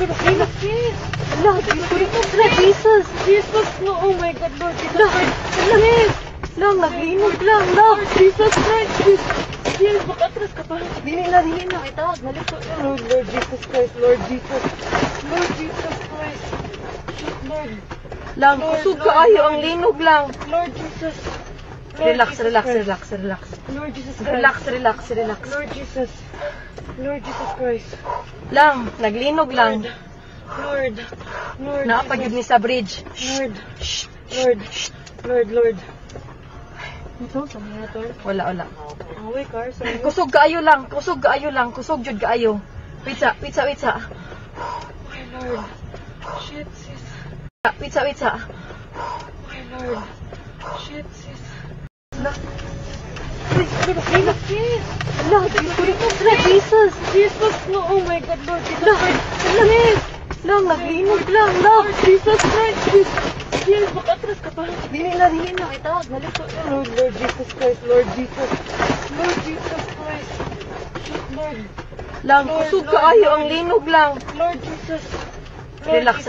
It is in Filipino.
Relax, sis. Lord, Jesus. Jesus, no. Oh my God, Lord. Sis. Lang, naglinog lang. Lord, Jesus Christ. Sis, makatras ka pa. Dili na. Itawag, nalito. Lord Jesus Christ. Lord Jesus. Lord Jesus Christ. Lord. Lang, kusog ka ayo, ang linog lang. Lord Jesus. Relax. Lord Jesus Christ. Relax. Lord Jesus Christ. Lang, naglinog lang. Lord. Naapagid ni sa bridge. Lord. Ito, saan na ito? Wala. Away, car. Kusog kaayo lang. Kusog jud kaayo. Witsa. My Lord. Shit, sis. Witsa. My Lord. Shit, sis. Relax, sis. Lord, Jesus. Jesus, no. Oh my God, Lord. Jesus. Lang, naglinog lang. Lord, Jesus Christ. Sis, makatras ka pa. Dili na. Itawag, nalito. Lord Jesus Christ. Lord Jesus Christ. Lord. Lang, kusog ka ayo, ang linog lang. Lord Jesus. Relax.